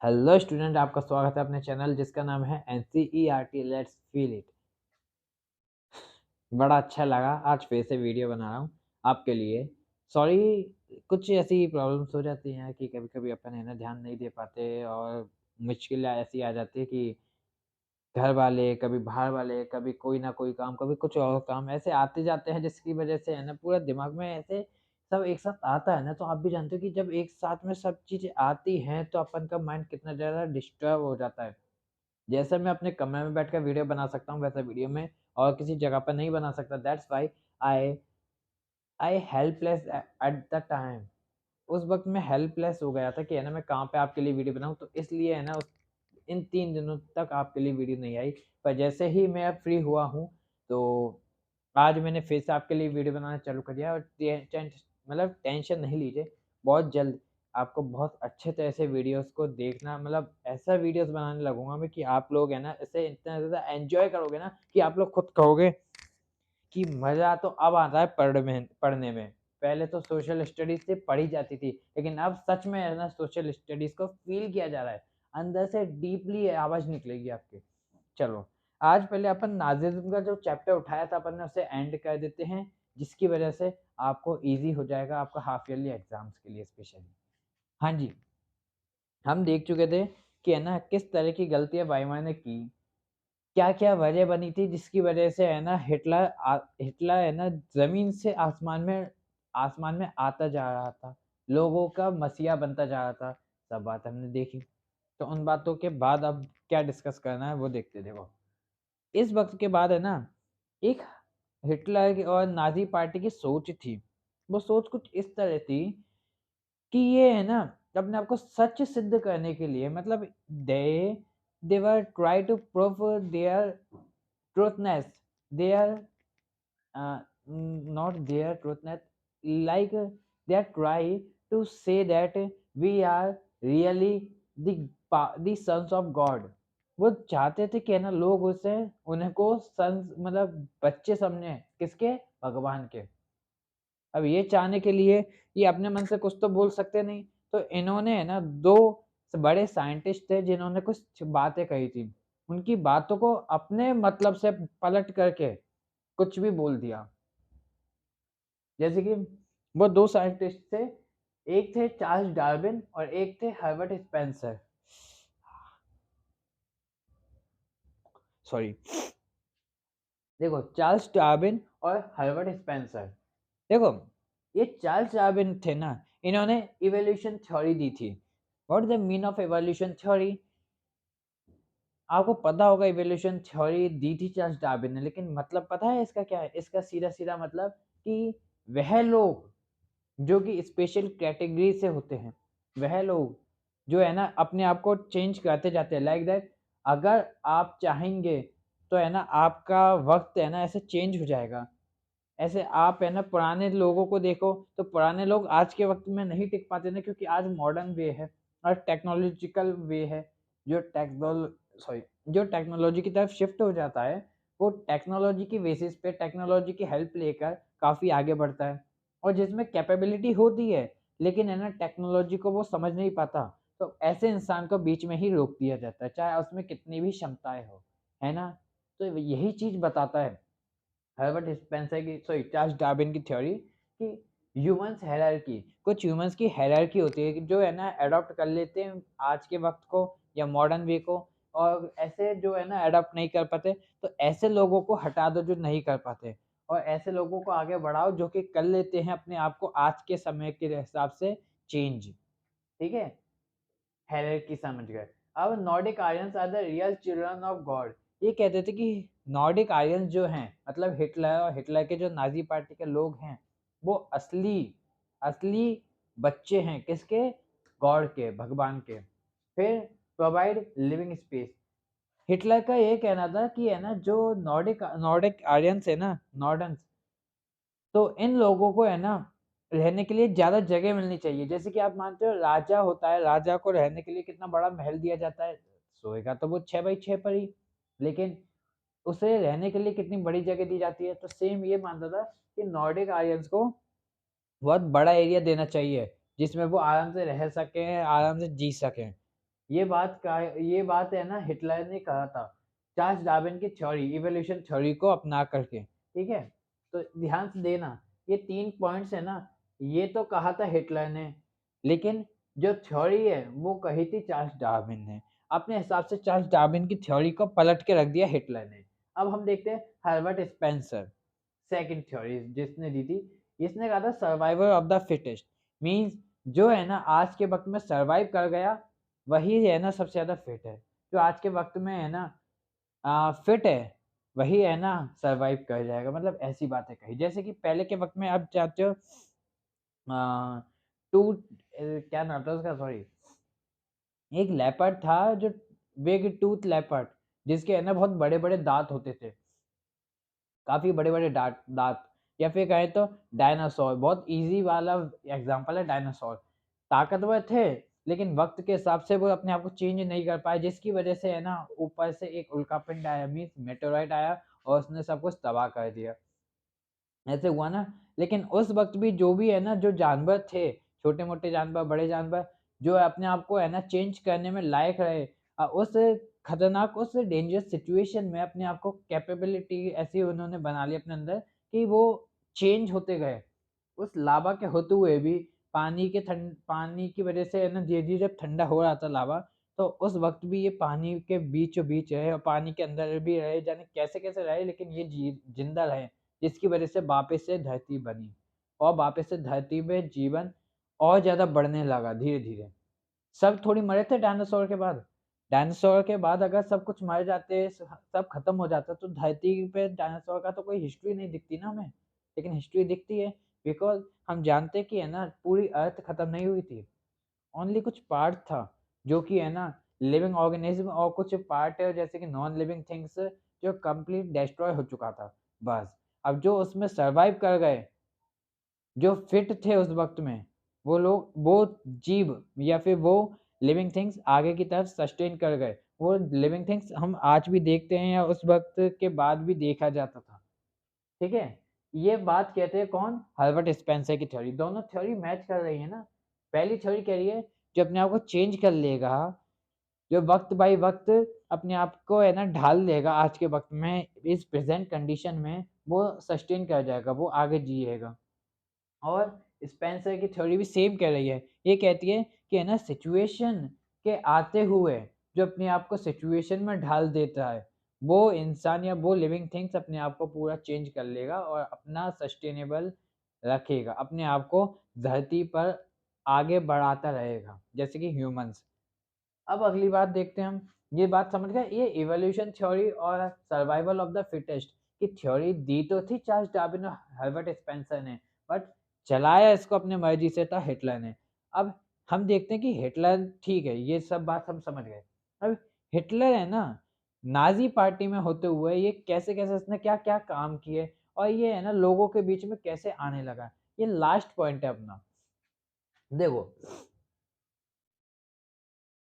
Hello student, आपका स्वागत है अपने चैनल जिसका नाम है NCERT लेट्स फील इट। बड़ा अच्छा लगा, आज फिर से वीडियो बना रहा हूँ आपके लिए। सॉरी, कुछ ऐसी प्रॉब्लम्स हो जाती हैं कि कभी-कभी अपन है ना ध्यान नहीं दे पाते और मुश्किलें ऐसी आ जाती है कि घर वाले, कभी बाहर वाले, कभी कोई ना कोई काम, कभी कुछ और काम ऐसे आते जाते हैं जिसकी वजह से है ना पूरा दिमाग में ऐसे सब एक साथ आता है ना, तो आप भी जानते हो कि जब एक साथ में सब चीज़ें आती हैं तो अपन का माइंड कितना ज़्यादा डिस्टर्ब हो जाता है। जैसे मैं अपने कमरे में बैठकर वीडियो बना सकता हूँ वैसा वीडियो में और किसी जगह पर नहीं बना सकता। That's why I I helpless at the time. उस वक़्त मैं हेल्पलेस हो गया था कि है ना मैं कहाँ पे आपके लिए वीडियो बनाऊँ, तो इसलिए है ना उस इन 3 दिनों तक आपके लिए वीडियो नहीं आई। पर जैसे ही मैं अब फ्री हुआ हूँ, तो आज मैंने फिर से आपके लिए वीडियो बनाना चालू कर दिया और टेंशन नहीं लीजिए, बहुत जल्द आपको बहुत अच्छे तरह से वीडियोज़ को देखना ऐसा वीडियोज़ बनाने लगूँगा मैं कि आप लोग है ना इसे इतना ज़्यादा एन्जॉय करोगे ना कि आप लोग खुद कहोगे कि मज़ा तो अब आता है पढ़ने में। पहले तो सोशल स्टडीज़ सिर्फ़ पढ़ी जाती थी, लेकिन अब सच में है ना सोशल स्टडीज़ को फ़ील किया जा रहा है। अंदर से डीपली आवाज़ निकलेगी आपकी। चलो, आज पहले अपन नाज़िज़्म का जो चैप्टर उठाया था अपन ने उसे एंड कर देते हैं, जिसकी वज़ह से आपको ईज़ी हो जाएगा आपका हाफ ईयरली एग्ज़ाम्स के लिए स्पेशली। हाँ जी, हम देख चुके थे कि है ना किस तरह की गलतियाँ वाइवा ने की। क्या-क्या वजह बनी थी जिसकी वजह से है ना हिटलर है ना ज़मीन से आसमान में आता जा रहा था। लोगों का मसीहा बनता जा रहा था। सब बात हमने देखी। तो उन बातों के बाद अब क्या डिस्कस करना है वो देखते देखो। इस वक़्त के बाद है ना एक हिटलर की और नाज़ी पार्टी की सोच थी। वो सोच कुछ इस तरह थी कि ये है ना अपने आप को सच सिद्ध करने के लिए they they were try to prove their truthness, their not their truthness, like they are try to say that we are really the sons of God. वो चाहते थे कि है ना लोग उसे उन्हें को सन्स बच्चे समझे किसके, भगवान के। अब ये चाहने के लिए ये अपने मन से कुछ तो बोल सकते नहीं, तो इन्होंने है ना 2 बड़े साइंटिस्ट थे जिन्होंने कुछ बातें कही थी। उनकी बातों को अपने मतलब से पलट करके कुछ भी बोल दिया। जैसे कि वो 2 साइंटिस्ट थे, एक थे चार्ल्स डार्विन और एक थे हर्बर्ट स्पेंसर। सॉरी। देखो, चार्ल्स डार्विन और हर्बर्ट स्पेंसर। देखो, ये चार्ल्स डार्विन थे ना, इन्होंने इवोल्यूशन थ्योरी दी थी। What is the mean of evolution theory? आपको पता होगा इवोल्यूशन थ्योरी दी थी चार्ल्स डार्विन ने, लेकिन मतलब पता है इसका क्या है? इसका सीधा-सीधा मतलब कि वह लोग जो कि स्पेशल कैटेगरी से होते हैं, वह लोग जो है ना अपने आप को चेंज करते जाते हैं लाइक दैट। अगर आप चाहेंगे तो है ना आपका वक़्त है ना ऐसे चेंज हो जाएगा। ऐसे आप है ना पुराने लोगों को देखो, तो पुराने लोग आज के वक़्त में नहीं टिक पाते ना, क्योंकि आज मॉडर्न वे है और टेक्नोलॉजिकल वे है। जो टेक्नोल सॉरी जो टेक्नोलॉजी की तरफ शिफ्ट हो जाता है, वो टेक्नोलॉजी की बेसिस पे टेक्नोलॉजी की हेल्प लेकर काफ़ी आगे बढ़ता है और जिसमें कैपेबिलिटी होती है, लेकिन है ना टेक्नोलॉजी को वो समझ नहीं पाता, तो ऐसे इंसान को बीच में ही रोक दिया जाता है, चाहे उसमें कितनी भी क्षमताएँ हो, है ना? तो यही चीज़ बताता है हर्बर्ट स्पेंसर की चार्ल्स डार्विन की थ्योरी कि ह्यूमन्स हायरार्की, कुछ ह्यूमन्स की हायरार्की होती है कि जो है ना अडॉप्ट कर लेते हैं आज के वक़्त को या मॉडर्न वे को, और ऐसे जो है ना अडॉप्ट नहीं कर पाते, तो ऐसे लोगों को हटा दो जो नहीं कर पाते और ऐसे लोगों को आगे बढ़ाओ जो कि कर लेते हैं अपने आप को आज के समय के हिसाब से चेंज। ठीक है? हायरार्की समझ गए। अब Nordic Aryans are the real children of God. ये कहते थे कि नॉर्डिक आर्यंस जो हैं, मतलब हिटलर और हिटलर के जो नाज़ी पार्टी के लोग हैं, वो असली असली बच्चे हैं किसके? गॉड के, भगवान के। फिर प्रोवाइड लिविंग स्पेस। हिटलर का ये कहना था कि है ना जो नॉर्डिक नॉर्डिक आर्यंस है ना, नॉर्डन्स, तो इन लोगों को है ना रहने के लिए ज़्यादा जगह मिलनी चाहिए। जैसे कि आप मानते हो राजा होता है, राजा को रहने के लिए कितना बड़ा महल दिया जाता है, सोएगा तो वो 6 बाई 6 पर ही, लेकिन उसे रहने के लिए कितनी बड़ी जगह दी जाती है। तो सेम ये मानता था कि नॉर्डिक आर्यंस को बहुत बड़ा एरिया देना चाहिए जिसमें वो आराम से रह सकें, आराम से जी सकें। ये बात है ना हिटलर ने कहा था चार्ल्स डार्विन की थ्योरी, इवोल्यूशन थ्योरी को अपना करके, ठीक है। तो ध्यान से देना, ये 3 पॉइंट्स है ना, ये तो कहा था हिटलर ने, लेकिन जो थ्योरी है वो कही थी चार्ल्स डार्विन ने। अपने हिसाब से चार्ल्स डार्विन की थ्योरी को पलट के रख दिया हिटलर ने। अब हम देखते हैं हर्बर्ट स्पेंसर, सेकंड थ्योरी जिसने दी थी, इसने कहा था survival of the fittest, means जो है ना आज के वक्त में सर्वाइव कर गया वही है ना सबसे ज्यादा फिट है। जो आज के वक्त में है ना फिट है वही है ना सर्वाइव कर जाएगा, मतलब ऐसी बातें कही। जैसे कि पहले के वक्त में आप चाहते हो टू क्या नाम था उसका, सॉरी, एक लेपर्ड था जो बिग टूथ लेपर्ड, जिसके है ना बहुत बड़े बड़े दांत होते थे, काफी बड़े बड़े दांत दांत। या फिर कहें तो डायनासोर, बहुत इजी वाला एग्जांपल है डायनासोर। ताकतवर थे लेकिन वक्त के हिसाब से वो अपने आप को चेंज नहीं कर पाए, जिसकी वजह से है ना ऊपर से एक उल्कापिंड आया, मीन्स मेटेओराइट आया और उसने सब कुछ तबाह कर दिया। ऐसे हुआ ना। लेकिन उस वक्त भी जो भी है ना जो जानवर थे, छोटे मोटे जानवर बड़े जानवर, जो अपने आप को है ना चेंज करने में लायक रहे, उस खतरनाक उस डेंजरस सिचुएशन में अपने आप को कैपेबिलिटी ऐसी उन्होंने बना ली अपने अंदर कि वो चेंज होते गए। उस लावा के होते हुए भी पानी की वजह से है ना धीरे धीरे जब ठंडा हो रहा था लावा, तो उस वक्त भी ये पानी के बीचों बीच रहे और पानी के अंदर भी रहे, जाने कैसे कैसे रहे, लेकिन ये जिंदा रहे, जिसकी वजह से वापस से धरती बनी और वापस से धरती में जीवन और ज्यादा बढ़ने लगा धीरे धीरे। सब थोड़ी मरे थे डायनासोर के बाद। डायनासोर के बाद अगर सब कुछ मर जाते, सब खत्म हो जाता, तो धरती पे डायनासोर का तो कोई हिस्ट्री नहीं दिखती ना हमें। लेकिन हिस्ट्री दिखती है बिकॉज हम जानते कि है ना पूरी अर्थ खत्म नहीं हुई थी, ओनली कुछ पार्ट था जो कि है ना लिविंग ऑर्गेनिज्म, और कुछ पार्ट है जैसे कि नॉन लिविंग थिंग्स जो कंप्लीट डिस्ट्रॉय हो चुका था बस। अब जो उसमें सरवाइव कर गए, जो फिट थे उस वक्त में, वो लोग, वो जीव या फिर वो लिविंग थिंग्स आगे की तरफ सस्टेन कर गए। वो लिविंग थिंग्स हम आज भी देखते हैं या उस वक्त के बाद भी देखा जाता था, ठीक है। ये बात कहते हैं कौन, हर्बर्ट स्पेंसर की थ्योरी। दोनों थ्योरी मैच कर रही है ना। पहली थ्योरी कह रही है जो अपने आप को चेंज कर लेगा, जो वक्त बाय वक्त अपने आप को है ना ढाल लेगा आज के वक्त में इस प्रेजेंट कंडीशन में, वो सस्टेन कर जाएगा, वो आगे जिएगा। और स्पेंसर की थ्योरी भी सेम कह रही है, ये कहती है कि है ना सिचुएशन के आते हुए जो अपने आप को सिचुएशन में ढाल देता है, वो इंसान या वो लिविंग थिंग्स अपने आप को पूरा चेंज कर लेगा और अपना सस्टेनेबल रखेगा, अपने आप को धरती पर आगे बढ़ाता रहेगा, जैसे कि ह्यूमंस। अब अगली बात देखते हैं हम। ये बात समझ गए, ये इवोल्यूशन थ्योरी और सर्वाइवल ऑफ द फिटेस्ट की थ्योरी दी तो थी चार्ल्स डार्विन और हर्बर्ट स्पेंसर ने, बट चलाया इसको अपने मर्जी से था हिटलर ने। अब हम देखते हैं कि हिटलर, ठीक है ये सब बात हम समझ गए। अब हिटलर है ना नाजी पार्टी में होते हुए ये कैसे कैसे इसने क्या क्या काम किए और ये है ना लोगों के बीच में कैसे आने लगा, ये लास्ट पॉइंट है अपना। देखो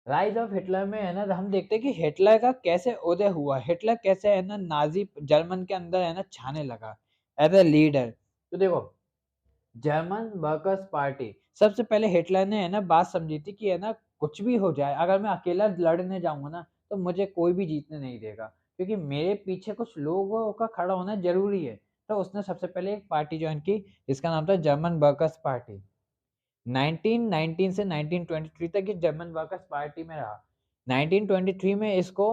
राइज ऑफ हिटलर में है ना हम देखते हैं कि हिटलर का कैसे उदय हुआ, हिटलर कैसे है ना नाजी जर्मन के अंदर है ना छाने लगा एज ए लीडर। तो देखो जर्मन वर्कर्स पार्टी, सबसे पहले हिटलर ने है ना बात समझी थी कि है ना कुछ भी हो जाए, अगर मैं अकेला लड़ने जाऊंगा ना तो मुझे कोई भी जीतने नहीं देगा, क्योंकि मेरे पीछे कुछ लोगों का खड़ा होना जरूरी है। तो उसने सबसे पहले एक पार्टी ज्वाइन की जिसका नाम था जर्मन वर्कर्स पार्टी। 1919 से 1923 तक ये जर्मन वर्कर्स पार्टी में रहा। 1923 में इसको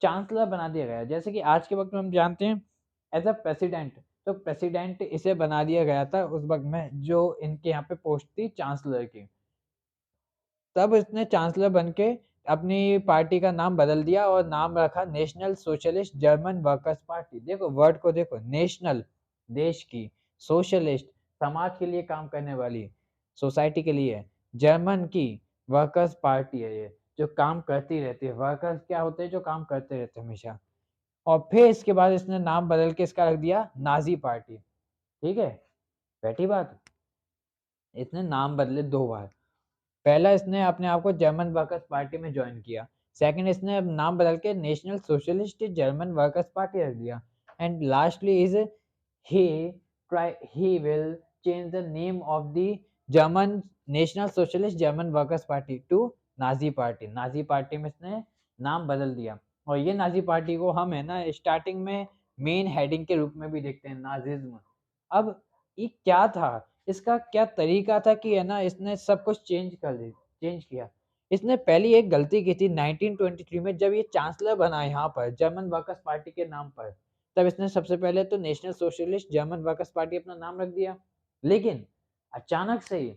चांसलर बना दिया गया, जैसे कि आज के वक्त में हम जानते हैं एज अ प्रेसिडेंट। तो प्रेसिडेंट इसे बना दिया गया था उस वक्त में, जो इनके यहाँ पे पोस्ट थी चांसलर की। तब इसने चांसलर बन के अपनी पार्टी का नाम बदल दिया और नाम रखा national socialist German workers party. देखो वर्ड को देखो, नेशनल देश की, सोशलिस्ट समाज के लिए काम करने वाली, सोसाइटी के लिए, जर्मन की वर्कर्स पार्टी है ये जो काम करती रहती है। वर्कर्स क्या होते हैं, जो काम करते रहते हैं हमेशा। और फिर इसके बाद इसने नाम बदल के इसका रख दिया नाजी पार्टी, ठीक है। बैठी बात, इसने नाम बदले 2 बार। पहला इसने अपने आप को जर्मन वर्कर्स पार्टी में ज्वाइन किया, सेकंड इसने अब नाम बदल के national socialist German workers party रख दिया, and lastly is he he will change the name of the German National Socialist German Workers Party to Nazi party में इसने नाम बदल दिया। और ये नाजी पार्टी को हम है ना स्टार्टिंग में मेन हेडिंग के रूप में भी देखते हैं, नाजिज्म। अब ये क्या था, इसका क्या तरीका था कि है ना इसने सब कुछ चेंज किया। इसने पहली एक गलती की थी 1923 में, जब ये चांसलर बना यहाँ पर जर्मन वर्कर्स पार्टी के नाम पर, तब इसने सबसे पहले तो national socialist German workers party अपना नाम रख दिया। लेकिन अचानक से ही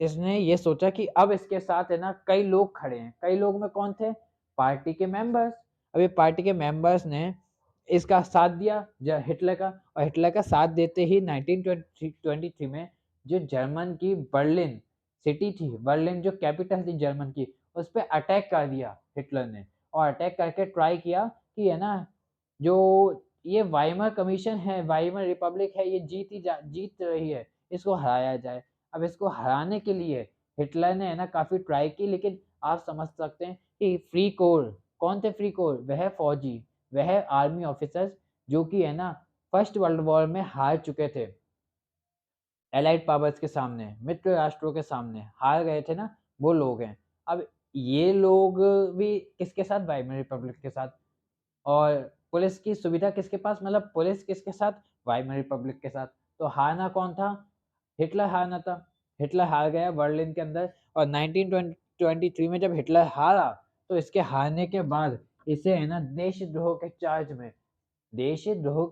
इसने ये सोचा कि अब इसके साथ है ना कई लोग खड़े हैं। कई लोग में कौन थे? पार्टी के मेंबर्स। अब ये पार्टी के मेंबर्स ने इसका साथ दिया हिटलर का, और हिटलर का साथ देते ही 1923 में जो जर्मन की बर्लिन सिटी थी, बर्लिन जो कैपिटल थी जर्मन की, उस पर अटैक कर दिया हिटलर ने। और अटैक करके ट्राई किया कि है ना जो ये वाइमर कमीशन है, वाइमर रिपब्लिक है, ये जीत रही है, इसको हराया जाए। अब इसको हराने के लिए हिटलर ने है ना काफी ट्राई की, लेकिन आप समझ सकते हैं कि फ्री कोर, कौन थे फ्री कोर? वह फौजी, वह आर्मी ऑफिसर्स जो कि है ना फर्स्ट वर्ल्ड वॉर में हार चुके थे, एलाइड पावर्स के सामने, मित्र राष्ट्रों के सामने हार गए थे ना, वो लोग हैं। अब ये लोग भी किसके साथ? वाइमर रिपब्लिक के साथ। और पुलिस की सुविधा किसके पास? मतलब पुलिस किसके साथ? वाइमर रिपब्लिक के साथ। तो हारना कौन था? हिटलर हारना था। हिटलर हार गया बर्लिन के अंदर। और 1923 में जब हिटलर हारा, तो इसके हारने के बाद इसे है ना देशद्रोह के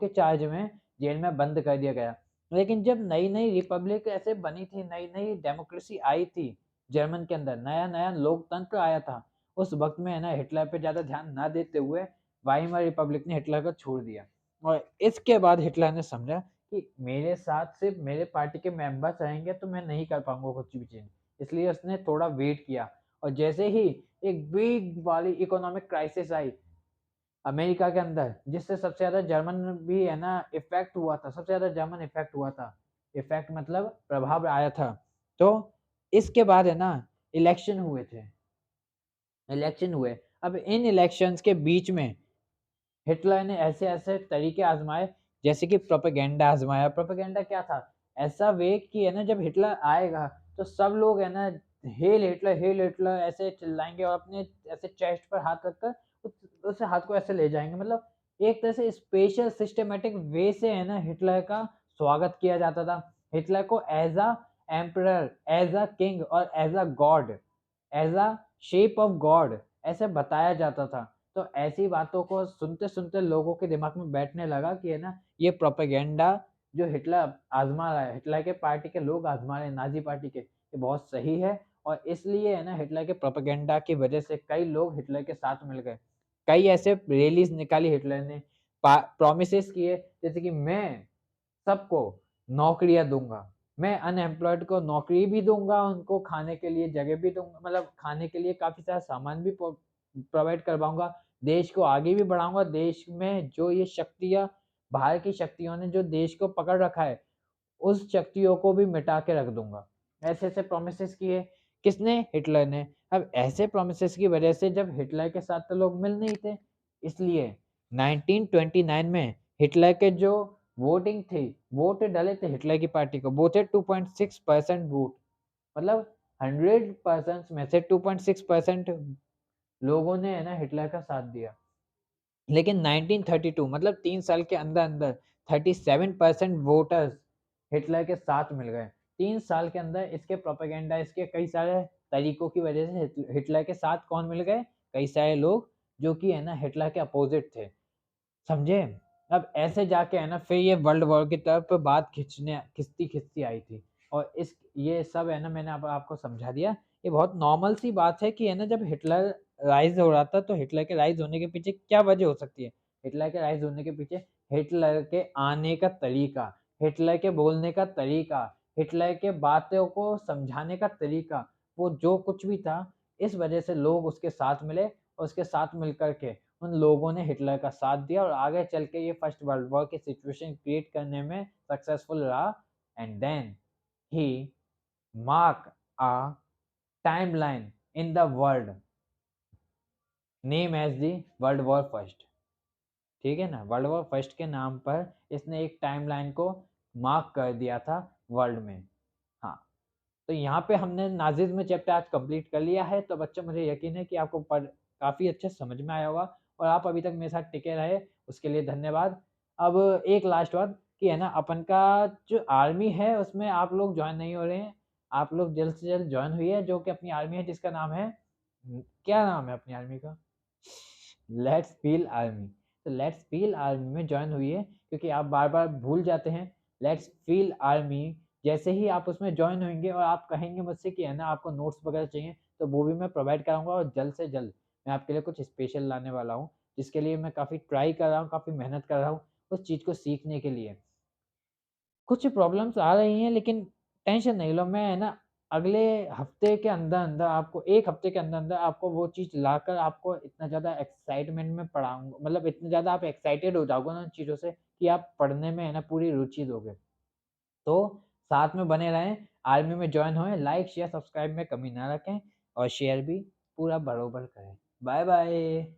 चार्ज में जेल में बंद कर दिया गया। लेकिन जब नई नई रिपब्लिक ऐसे बनी थी, नई नई डेमोक्रेसी आई थी जर्मन के अंदर, नया नया लोकतंत्र आया था, उस वक्त में है ना हिटलर पे ज्यादा ध्यान ना देते हुए वाइमर रिपब्लिक ने हिटलर को छोड़ दिया। और इसके बाद हिटलर ने समझा कि मेरे साथ सिर्फ मेरे पार्टी के मेंबर्स रहेंगे तो मैं नहीं कर पाऊंगा कुछ भी चेंज। इसलिए उसने थोड़ा वेट किया। और जैसे ही एक बिग वाली इकोनॉमिक क्राइसिस आई अमेरिका के अंदर, जिससे सबसे ज्यादा जर्मन भी है ना इफेक्ट हुआ था, सबसे ज्यादा जर्मन इफेक्ट हुआ था, इफेक्ट मतलब प्रभाव आया था। तो इसके बाद है ना इलेक्शन हुए थे, इलेक्शन हुए। अब इन इलेक्शंस के बीच में हिटलर ने ऐसे ऐसे तरीके आजमाए, जैसे कि प्रोपेगेंडा आजमाया। प्रोपेगेंडा क्या था? ऐसा वे कि है ना जब हिटलर आएगा तो सब लोग है ना हेल हिटलर ऐसे चिल्लाएंगे, और अपने ऐसे चेस्ट पर हाथ रखकर उस हाथ को ऐसे ले जाएंगे। मतलब एक तरह से स्पेशल सिस्टमेटिक वे से है ना हिटलर का स्वागत किया जाता था। हिटलर को as a emperor, as a king और as a god, as a shape of god ऐसे बताया जाता था। तो ऐसी बातों को सुनते सुनते लोगों के दिमाग में बैठने लगा कि है ना ये प्रोपेगेंडा जो हिटलर आजमा रहा है, हिटलर के पार्टी के लोग आजमा रहे हैं, नाजी पार्टी के, ये बहुत सही है। और इसलिए है ना हिटलर के प्रोपेगेंडा की वजह से कई लोग हिटलर के साथ मिल गए। कई ऐसे रैलीज निकाली हिटलर ने, प्रोमिसेस किए, जैसे कि मैं सबको नौकरियां दूंगा, मैं अनएम्प्लॉयड को नौकरी भी दूंगा, उनको खाने के लिए जगह भी दूंगा, मतलब खाने के लिए काफी सारा सामान भी प्रोवाइड करवाऊंगा, देश को आगे भी बढ़ाऊंगा, देश में जो ये शक्तियां, बाहर की शक्तियों ने जो देश को पकड़ रखा है, उस शक्तियों को भी मिटा के रख दूंगा। ऐसे ऐसे प्रोमिसेस किए। किसने? हिटलर ने। अब ऐसे प्रोमिसेस की वजह से जब हिटलर के साथ तो लोग मिल नहीं थे, इसलिए 1929 में हिटलर के जो वोटिंग थी, वोट डाले थे हिटलर की पार्टी को, वो थे 2.6% वोट। मतलब 100% में से 2.6% लोगों ने है ना हिटलर का साथ दिया। लेकिन 1932 मतलब 3 साल के अंदर अंदर 37% वोटर्स हिटलर के साथ मिल गए। 3 साल के अंदर इसके प्रोपेगेंडा, इसके कई सारे तरीकों की वजह से हिटलर के साथ कौन मिल गए? कई सारे लोग जो कि है ना हिटलर के अपोजिट थे। समझे? अब ऐसे जाके है ना फिर ये वर्ल्ड वॉर की तरफ बात खिंचती खिंचती आई थी। और इस ये सब है ना मैंने आपको समझा दिया। ये बहुत नॉर्मल सी बात है कि है ना जब हिटलर राइज हो रहा था, तो हिटलर के राइज होने के पीछे क्या वजह हो सकती है? हिटलर के राइज होने के पीछे हिटलर के आने का तरीका, हिटलर के बोलने का तरीका, हिटलर के बातों को समझाने का तरीका, वो जो कुछ भी था, इस वजह से लोग उसके साथ मिले, और उसके साथ मिलकर के उन लोगों ने हिटलर का साथ दिया, और आगे चल के ये फर्स्ट वर्ल्ड वॉर की सिचुएशन क्रिएट करने में सक्सेसफुल रहा। And then he mark a timeline in the world name as the world war first. ठीक है ना, वर्ल्ड वॉर फर्स्ट के नाम पर इसने एक टाइमलाइन को मार्क कर दिया था वर्ल्ड में। हाँ, तो यहाँ पे हमने नाज़िज़्म चैप्टर आज कंप्लीट कर लिया है, तो बच्चों मुझे यकीन है कि आपको पढ़ काफ़ी अच्छे समझ में आया होगा और आप अभी तक मेरे साथ टिके रहे, उसके लिए धन्यवाद। अब एक लास्ट बात कि है ना, अपन का जो आर्मी है उसमें आप लोग जॉइन नहीं हो रहे हैं। आप लोग जल्द से जल्द जॉइन होइए, जो कि अपनी आर्मी है जिसका नाम है क्या नाम है अपनी आर्मी का? Let's feel army. तो लेट्स फ़ील आर्मी में जॉइन हुई क्योंकि आप बार-बार भूल जाते हैं। लेट्स फ़ील आर्मी जैसे ही आप उसमें जॉइन होंगे और आप कहेंगे मुझसे कि है ना आपको नोट्स वगैरह चाहिए, तो वो भी मैं प्रोवाइड कराऊँगा और जल्द से जल्द मैं आपके लिए कुछ स्पेशल लाने वाला हूँ, जिसके लिए मैं काफ़ी ट्राई कर रहा हूँ, काफ़ी मेहनत कर रहा हूँ उस चीज़ को सीखने के लिए। कुछ प्रॉब्लम्स आ रही हैं लेकिन टेंशन नहीं लो, मैं है ना अगले हफ्ते के अंदर-अंदर आपको 1 हफ्ते के अंदर-अंदर आपको वो चीज़ लाकर आपको इतना ज़्यादा एक्साइटमेंट में पढ़ाऊँगा, मतलब इतने ज़्यादा आप एक्साइटेड हो जाओगे ना उन चीज़ों से कि आप पढ़ने में है ना पूरी रुचि दोगे। तो साथ में बने रहें, आर्मी में जॉइन होएँ, लाइक, शेयर, सब्सक्राइब में कमी ना रखें और शेयर भी पूरा बरोबर करें। Bye bye.